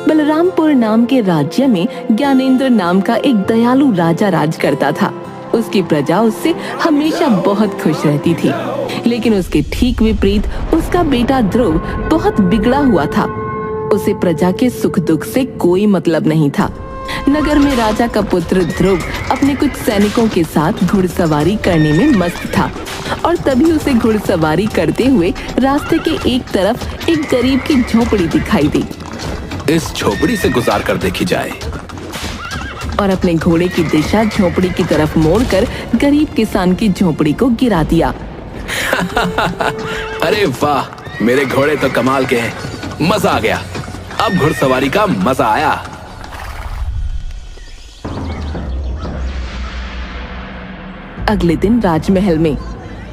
बलरामपुर नाम के राज्य में ज्ञानेंद्र नाम का एक दयालु राजा राज करता था। उसकी प्रजा उससे हमेशा बहुत खुश रहती थी, लेकिन उसके ठीक विपरीत उसका बेटा ध्रुव बहुत बिगड़ा हुआ था। उसे प्रजा के सुख दुख से कोई मतलब नहीं था। नगर में राजा का पुत्र ध्रुव अपने कुछ सैनिकों के साथ घुड़सवारी करने में मस्त था और तभी उसे घुड़सवारी करते हुए रास्ते के एक तरफ एक गरीब की झोपड़ी दिखाई दी। इस झोपड़ी से गुजार कर देखी जाए। और अपने घोड़े की दिशा झोपड़ी की तरफ मोड़कर गरीब किसान की झोपड़ी को गिरा दिया। अरे वाह, मेरे घोड़े तो कमाल के हैं, मजा आ गया। अब घुड़सवारी का मजा आया। अगले दिन राजमहल में।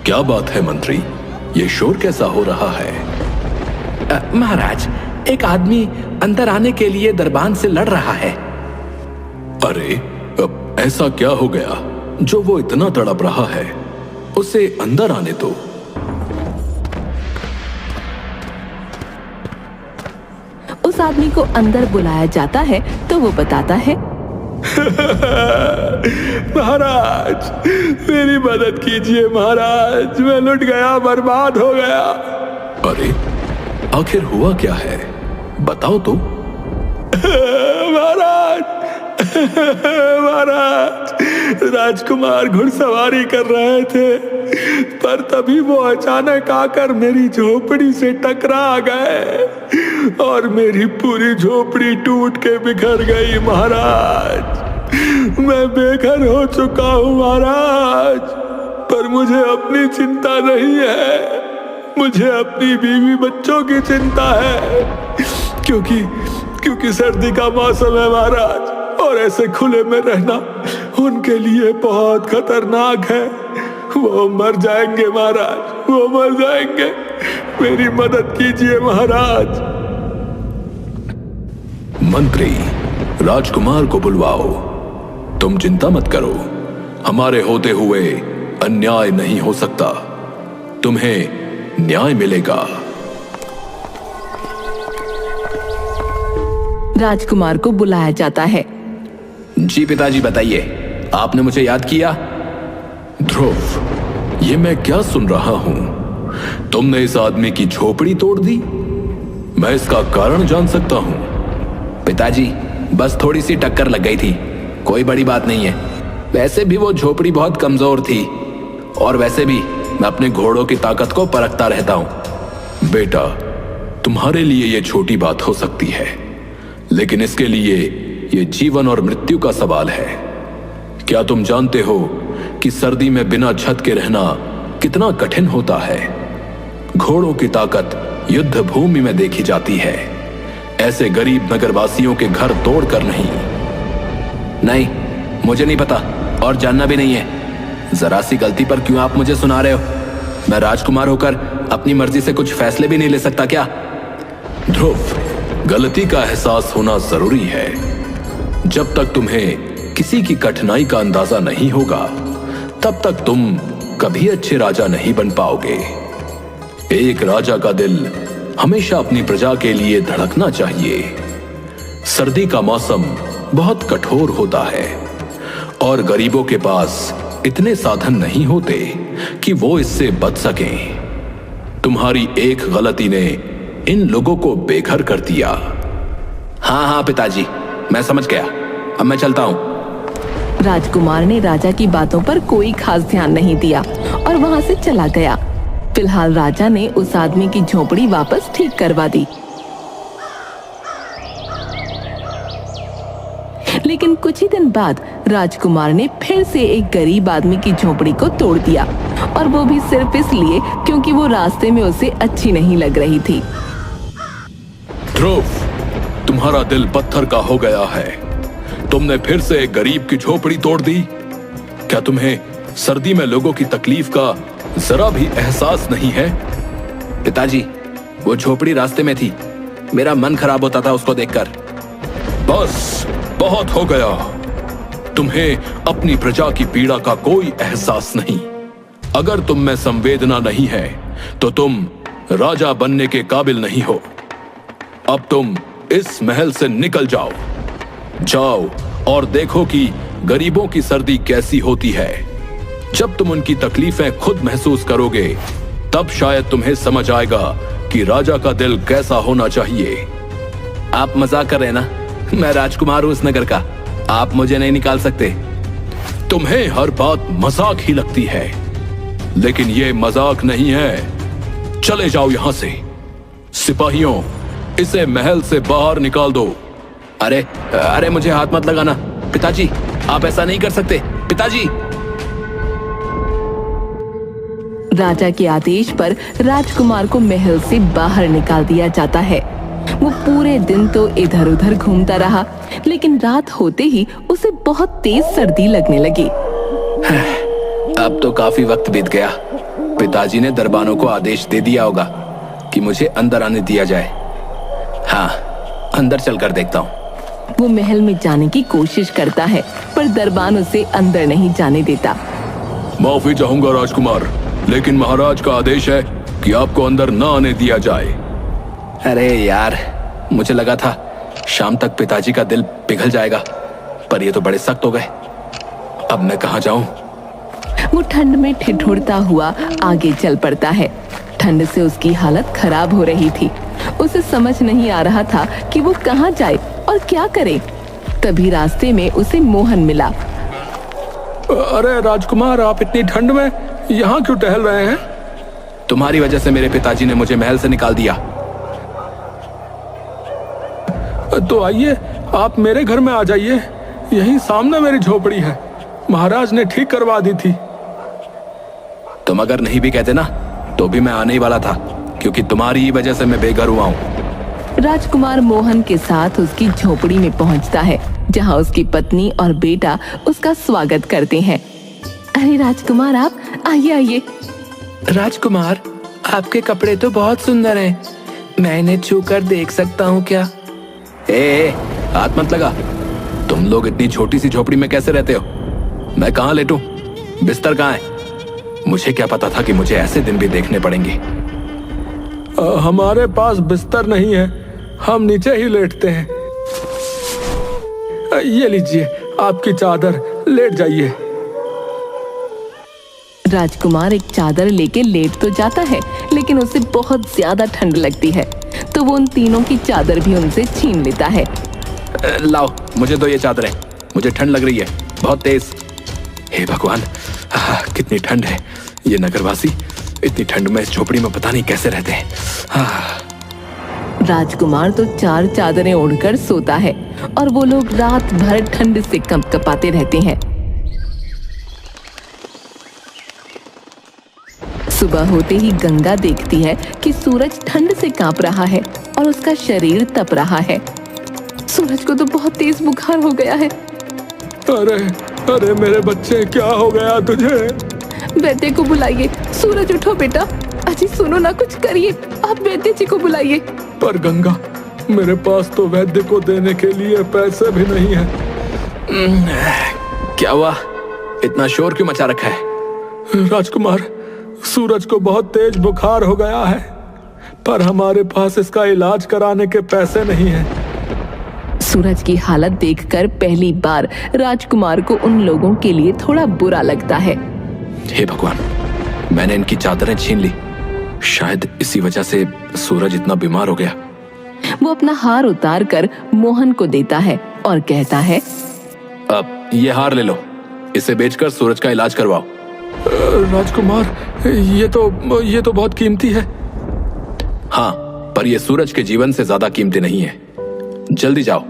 क्या बात है मंत्री, ये शोर कैसा हो रहा है? महाराज, एक आदमी अंदर आने के लिए दरबान से लड़ रहा है। अरे, अब ऐसा क्या हो गया जो वो इतना तड़प रहा है? उसे अंदर आने दो। उस आदमी को अंदर बुलाया जाता है तो वो बताता है, महाराज, मेरी मदद कीजिए महाराज, मैं लुट गया, बर्बाद हो गया। अरे, आखिर हुआ क्या है, बताओ तो। महाराज, महाराज, राजकुमार घुड़सवारी कर रहे थे, पर तभी वो अचानक आकर मेरी झोपड़ी से टकरा गए और मेरी पूरी झोपड़ी टूट के बिखर गई। महाराज, मैं बेघर हो चुका हूँ महाराज, पर मुझे अपनी चिंता नहीं है, मुझे अपनी बीवी बच्चों की चिंता है, क्योंकि सर्दी का मौसम है महाराज, और ऐसे खुले में रहना उनके लिए बहुत खतरनाक है। वो मर जाएंगे महाराज, वो मर जाएंगे, मेरी मदद कीजिए महाराज। मंत्री, राजकुमार को बुलवाओ। तुम चिंता मत करो, हमारे होते हुए अन्याय नहीं हो सकता, तुम्हें न्याय मिलेगा। राजकुमार को बुलाया जाता है। जी पिताजी, बताइए, आपने मुझे याद किया? ध्रुव, ये मैं क्या सुन रहा हूं? तुमने इस आदमी की झोपड़ी तोड़ दी। मैं इसका कारण जान सकता हूं? पिताजी, बस थोड़ी सी टक्कर लग गई थी, कोई बड़ी बात नहीं है। वैसे भी वो झोपड़ी बहुत कमजोर थी, और वैसे भी मैं अपने घोड़ों की ताकत को परखता रहता हूं। बेटा, तुम्हारे लिए ये छोटी बात हो सकती है, लेकिन इसके लिए ये जीवन और मृत्यु का सवाल है। क्या तुम जानते हो कि सर्दी में बिना छत के रहना कितना कठिन होता है? घोड़ों की ताकत युद्ध भूमि में देखी जाती है, ऐसे गरीब नगरवासियों के घर तोड़कर नहीं। नहीं, मुझे नहीं पता और जानना भी नहीं है। जरा सी गलती पर क्यों आप मुझे सुना रहे हो? मैं राजकुमार होकर अपनी मर्जी से कुछ फैसले भी नहीं ले सकता क्या? ध्रुव, गलती का एहसास होना जरूरी है। जब तक तुम्हें किसी की कठिनाई का अंदाजा नहीं होगा, तब तक तुम कभी अच्छे राजा नहीं बन पाओगे। एक राजा का दिल हमेशा अपनी प्रजा के लिए धड़कना चाहिए। सर्दी का मौसम बहुत कठोर होता है और गरीबों के पास इतने साधन नहीं होते कि वो इससे बच सकें। तुम्हारी एक गलती ने इन लोगों को बेघर कर दिया। हाँ पिताजी, मैं समझ गया, अब मैं चलता हूँ। राजकुमार ने राजा की बातों पर कोई खास ध्यान नहीं दिया और वहां से चला गया। फिलहाल राजा ने उस आदमी की झोपड़ी वापस ठीक करवा दी, लेकिन कुछ ही दिन बाद राजकुमार ने फिर से एक गरीब आदमी की झोपड़ी को तोड़ दिया, और वो भी सिर्फ इसलिए क्योंकि वो रास्ते में उसे अच्छी नहीं लग रही थी। ध्रुव, तुम्हारा दिल पत्थर का हो गया है। तुमने फिर से एक गरीब की झोपड़ी तोड़ दी। क्या तुम्हें सर्दी में लोगों की तकलीफ का जरा भी एहसास नहीं है? पिताजी, वो झोपड़ी रास्ते में थी, मेरा मन खराब होता था उसको देखकर। बस, बहुत हो गया। तुम्हें अपनी प्रजा की पीड़ा का कोई एहसास नहीं। अगर तुम में संवेदना नहीं है तो तुम राजा बनने के काबिल नहीं हो। अब तुम इस महल से निकल जाओ। जाओ और देखो कि गरीबों की सर्दी कैसी होती है। जब तुम उनकी तकलीफें खुद महसूस करोगे तब शायद तुम्हें समझ आएगा कि राजा का दिल कैसा होना चाहिए। आप मजाक कर रहे हैं ना? मैं राजकुमार हूं इस नगर का, आप मुझे नहीं निकाल सकते। तुम्हें हर बात मजाक ही लगती है, लेकिन ये मजाक नहीं है। चले जाओ यहां से। सिपाहियों, इसे महल से बाहर निकाल दो। अरे अरे मुझे हाथ मत लगाना पिताजी, आप ऐसा नहीं कर सकते पिताजी। राजा के आदेश पर राजकुमार को महल से बाहर निकाल दिया जाता है। वो पूरे दिन तो इधर उधर घूमता रहा, लेकिन रात होते ही उसे बहुत तेज सर्दी लगने लगी। अब तो काफी वक्त बीत गया। पिताजी ने दरबानों को आदेश दे दिया होगा कि मुझे अंदर आने दिया जाए। हाँ, अंदर चलकर देखता हूँ। वो महल में जाने की कोशिश करता है, पर दरबान उसे अंदर नहीं जाने देता। माफी चाहूंगा राजकुमार, लेकिन महाराज का आदेश है कि आपको अंदर न आने दिया जाए। अरे यार, मुझे लगा था शाम तक पिताजी का दिल पिघल जाएगा, पर ये तो बड़े सख्त हो गए। अब मैं कहाँ जाऊं? वो ठंड में ठिठुरता हुआ आगे चल पड़ता है। ठंड से उसकी हालत खराब हो रही थी। उसे समझ नहीं आ रहा था कि वो कहाँ जाए और क्या करे। तभी रास्ते में उसे मोहन मिला। अरे राजकुमार, आप इतनी ठंड में यहाँ क्यों टहल रहे हैं? तुम्हारी वजह से मेरे पिताजी ने मुझे महल से निकाल दिया। तो आइए, आप मेरे घर में आ जाइए। यहीं सामने मेरी झोपड़ी है, महाराज ने ठीक करवा दी थी। तुम अगर नहीं भी कहते ना तो भी मैं आने ही वाला था, क्योंकि तुम्हारी ही वजह से मैं बेघर हुआ हूँ। राजकुमार मोहन के साथ उसकी झोपड़ी में पहुंचता है, जहां उसकी पत्नी और बेटा उसका स्वागत करते हैं। अरे राजकुमार, आप आइए आइए। राजकुमार, आपके कपड़े तो बहुत सुंदर हैं। मैं इन्हें छूकर देख सकता हूँ क्या? ए, हाथ मत लगा। तुम लोग इतनी छोटी सी झोपड़ी में कैसे रहते हो? मैं कहाँ लेटूं? बिस्तर कहाँ है? मुझे क्या पता था कि मुझे ऐसे दिन भी देखने पड़ेंगे। हमारे पास बिस्तर नहीं है, हम नीचे ही लेटते हैं। ये लीजिए आपकी चादर, लेट जाइए। राजकुमार एक चादर लेके लेट तो जाता है, लेकिन उसे बहुत ज्यादा ठंड लगती है, तो वो उन तीनों की चादर भी उनसे छीन लेता है। लाओ, मुझे दो ये चादरें, मुझे ठंड लग रही है बहुत तेज। हे भगवान, कितनी ठंड है। ये नगरवासी इतनी ठंड में इस झोपड़ी में पता नहीं कैसे रहते हैं। राजकुमार तो 4 चादरें ओढ़कर सोता है और वो लोग रात भर ठंड से कंपकपाते रहते हैं। सुबह होते ही गंगा देखती है कि सूरज ठंड से कांप रहा है और उसका शरीर तप रहा है। सूरज को तो बहुत तेज बुखार हो गया है। अरे अरे मेरे बच्चे, क्या हो गया तुझे? वैद्य को बुलाइए। सूरज, उठो बेटा। अजी सुनो ना, कुछ करिए, आप वैद्य जी को बुलाइए। पर गंगा, मेरे पास तो वैद्य को देने के लिए पैसे भी नहीं है। क्या हुआ? इतना शोर क्यों मचा रखा है? राजकुमार, सूरज को बहुत तेज बुखार हो गया है, पर हमारे पास इसका इलाज कराने के पैसे नहीं हैं। सूरज की हालत देखकर पहली बार राजकुमार को उन लोगों के लिए थोड़ा बुरा लगता है। हे भगवान, मैंने इनकी चादरें छीन ली। शायद इसी वजह से सूरज इतना बीमार हो गया। वो अपना हार उतार कर मोहन को देता है और कहता है, अब ये हार ले लो, इसे बेचकर सूरज का इलाज करवाओ। राजकुमार, ये तो बहुत कीमती है। हाँ, पर यह सूरज के जीवन से ज्यादा कीमती नहीं है। जल्दी जाओ,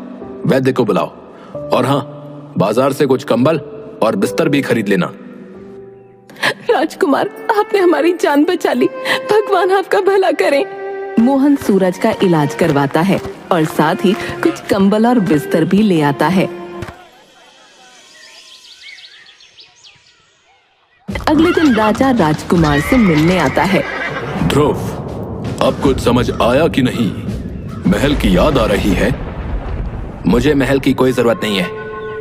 वैद्य को बुलाओ, और हाँ, बाजार से कुछ कंबल और बिस्तर भी खरीद लेना। राजकुमार, आपने हमारी जान बचा ली, भगवान आपका भला करें। मोहन सूरज का इलाज करवाता है और साथ ही कुछ कंबल और बिस्तर भी ले आता है। अगले दिन राजा राजकुमार से मिलने आता है। ध्रुव, अब कुछ समझ आया कि नहीं? महल की याद आ रही है? मुझे महल की कोई जरूरत नहीं है,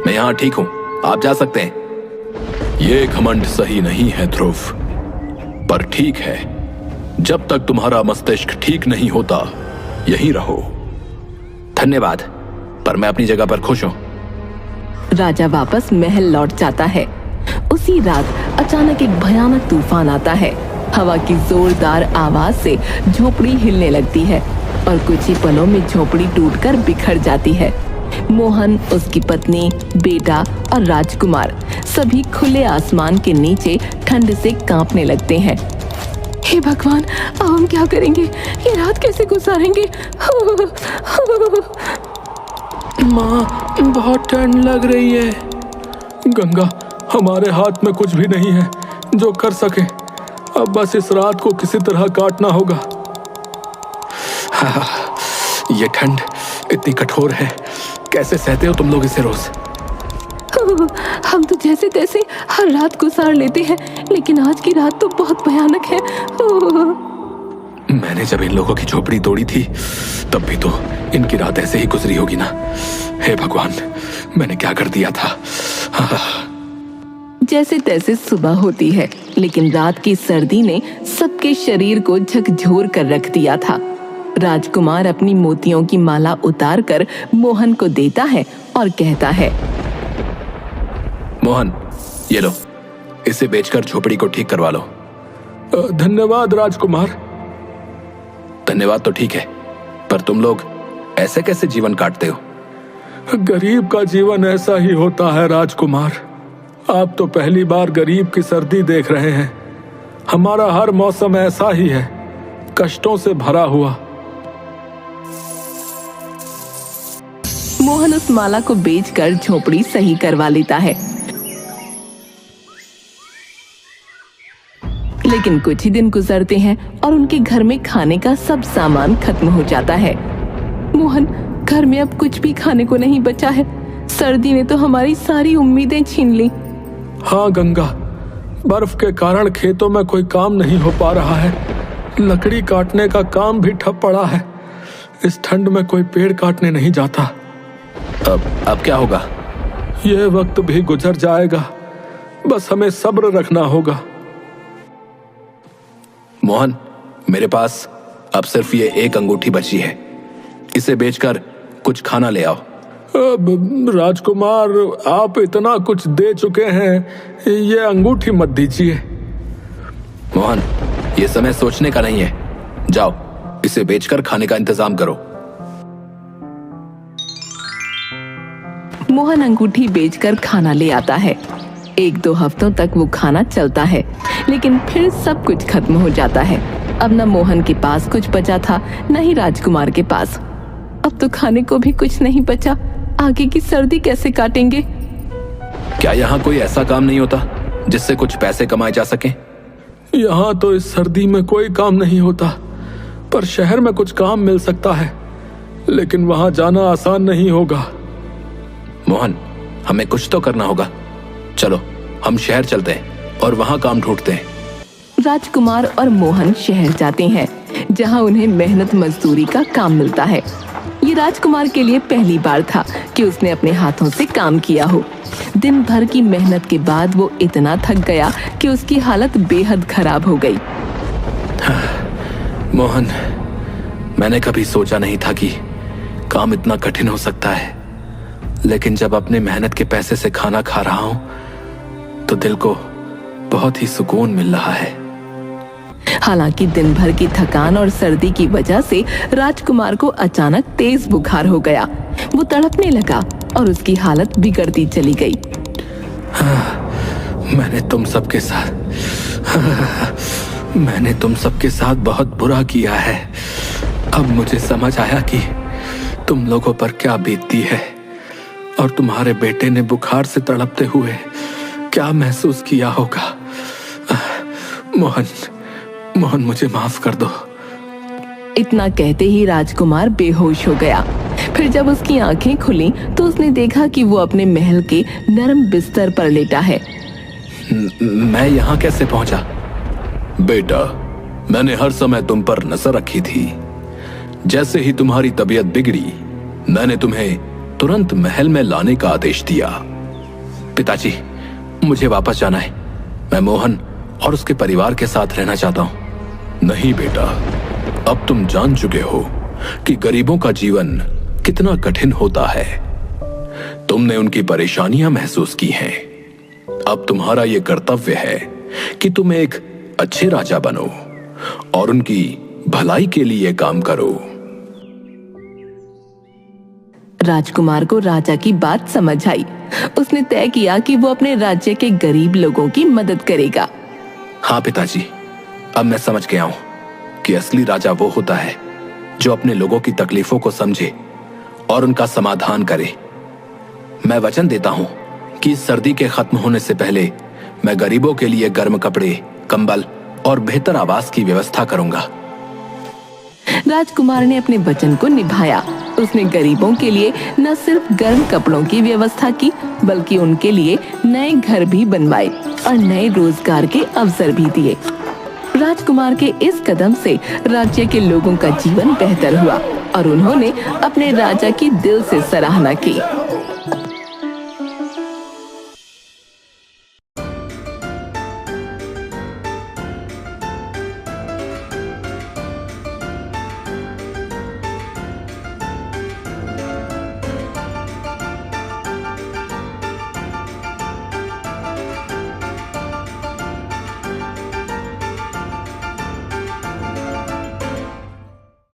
मैं यहाँ ठीक हूँ, आप जा सकते हैं। ये घमंड सही नहीं है ध्रुव, पर ठीक है। जब तक तुम्हारा मस्तिष्क ठीक नहीं होता, यहीं रहो। धन्यवाद, पर मैं अपनी जगह पर खुश हूं। राजा वापस महल लौट जाता है। उसी रात अचानक एक भयानक तूफान आता है। हवा की जोरदार आवाज से झोपड़ी हिलने लगती है और कुछ ही पलों में झोपड़ी टूटकर बिखर जाती है। मोहन, उसकी पत्नी, बेटा और राजकुमार सभी खुले आसमान के नीचे ठंड से कांपने लगते हैं। हे भगवान, अब हम क्या करेंगे? ये रात कैसे गुजारेंगे? माँ, बहुत ठंड लग रही है। गंगा, हमारे हाथ में कुछ भी नहीं है जो कर सके। अब बस इस रात को किसी तरह काटना होगा। ये ठंड इतनी कठोर है, कैसे सहते हो तुम लोग इसे रोज? हम तो जैसे तैसे हर रात गुजार लेते हैं, लेकिन आज की रात तो बहुत भयानक है। मैंने जब इन लोगों की झोपड़ी तोड़ी थी तब भी तो इनकी रात ऐसे ही गुजरी होगी ना। हे भगवान, मैंने क्या कर दिया था? जैसे तैसे सुबह होती है, लेकिन रात की सर्दी ने सबके शरीर को झकझोर कर रख दिया था। राजकुमार अपनी मोतियों की माला उतारकर मोहन को देता है और कहता है, मोहन, ये लो, इसे बेचकर झोपड़ी को ठीक करवा लो। धन्यवाद राजकुमार। धन्यवाद तो ठीक है, पर तुम लोग ऐसे कैसे जीवन काटते हो? गरीब का जीवन ऐसा ही होता है राजकुमार। आप तो पहली बार गरीब की सर्दी देख रहे हैं। हमारा हर मौसम ऐसा ही है, कष्टों से भरा हुआ। मोहन उस माला को बेचकर झोपड़ी सही करवा लेता है। लेकिन कुछ ही दिन गुजरते हैं और उनके घर में खाने का सब सामान खत्म हो जाता है। मोहन, घर में अब कुछ भी खाने को नहीं बचा है। सर्दी ने तो हमारी सारी उम्मीदें छीन ली। हाँ गंगा, बर्फ के कारण खेतों में कोई काम नहीं हो पा रहा है। लकड़ी काटने का काम भी ठप पड़ा है। इस ठंड में कोई पेड़ काटने नहीं जाता। अब क्या होगा? यह वक्त भी गुजर जाएगा, बस हमें सब्र रखना होगा। मोहन, मेरे पास अब सिर्फ ये एक अंगूठी बची है। इसे बेचकर कुछ खाना ले आओ। राजकुमार, आप इतना कुछ दे चुके हैं, ये अंगूठी मत दीजिए। मोहन, ये समय सोचने का नहीं है। जाओ, इसे बेचकर खाने का इंतजाम करो। मोहन अंगूठी बेचकर खाना ले आता है। 1-2 हफ्तों तक वो खाना चलता है, लेकिन फिर सब कुछ खत्म हो जाता है। अब न मोहन के पास कुछ बचा था, न ही राजकुमार के पास। अब तो खाने को भी कुछ नहीं बचा। आगे की सर्दी कैसे काटेंगे? क्या यहाँ कोई ऐसा काम नहीं होता जिससे कुछ पैसे कमाए जा सके? यहाँ तो इस सर्दी में कोई काम नहीं होता, पर शहर में कुछ काम मिल सकता है, लेकिन वहां जाना आसान नहीं होगा। मोहन, हमें कुछ तो करना होगा। चलो, हम शहर चलते हैं और वहां काम ढूंढते हैं। राजकुमार और मोहन शहर जाते हैं, जहां उन्हें मेहनत मजदूरी का काम मिलता है। ये राजकुमार के लिए पहली बार था कि उसने अपने हाथों से काम किया हो। दिन भर की मेहनत के बाद वो इतना थक गया कि उसकी हालत बेहद खराब हो गई। मोहन, मैंने कभी सोचा नहीं था कि काम इतना कठिन हो सकता है, लेकिन जब अपने मेहनत के पैसे से खाना खा रहा हूं तो दिल को बहुत ही सुकून मिल रहा है। हालांकि दिन भर की थकान और सर्दी की वजह से राजकुमार को अचानक तेज बुखार हो गया। वो तड़पने लगा और उसकी हालत बिगड़ती चली गई। मैंने तुम सबके साथ बहुत बुरा किया है। अब मुझे समझ आया कि तुम लोगों पर क्या बीतती है और तुम्हारे बेटे ने बुखार से तड़पते हुए क्या महसूस किया होगा। मोहन, मुझे माफ कर दो। इतना कहते ही राजकुमार बेहोश हो गया। फिर जब उसकी आंखें खुली तो उसने देखा कि वो अपने महल के नरम बिस्तर पर लेटा है। मैं यहाँ कैसे पहुंचा? बेटा, मैंने हर समय तुम पर नजर रखी थी। जैसे ही तुम्हारी तबीयत बिगड़ी, मैंने तुम्हें तुरंत महल में लाने का आदेश दिया। पिताजी, मुझे वापस जाना है। मैं मोहन और उसके परिवार के साथ रहना चाहता हूँ। नहीं बेटा, अब तुम जान चुके हो कि गरीबों का जीवन कितना कठिन होता है। तुमने उनकी परेशानियां महसूस की हैं। अब तुम्हारा यह कर्तव्य है कि तुम एक अच्छे राजा बनो और उनकी भलाई के लिए काम करो। राजकुमार को राजा की बात समझ आई। उसने तय किया कि वो अपने राज्य के गरीब लोगों की मदद करेगा। हाँ पिताजी, अब मैं समझ गया हूं कि असली राजा वो होता है जो अपने लोगों की तकलीफों को समझे और उनका समाधान करे। मैं वचन देता हूं कि इस सर्दी के खत्म होने से पहले मैं गरीबों के लिए गर्म कपड़े, कंबल और बेहतर आवास की व्यवस्था करूंगा। राजकुमार ने अपने वचन को निभाया। उसने गरीबों के लिए न सिर्फ गर्म कपड़ों की व्यवस्था की, बल्कि उनके लिए नए घर भी बनवाए और नए रोजगार के अवसर भी दिए। राजकुमार के इस कदम से राज्य के लोगों का जीवन बेहतर हुआ और उन्होंने अपने राजा की दिल से सराहना की।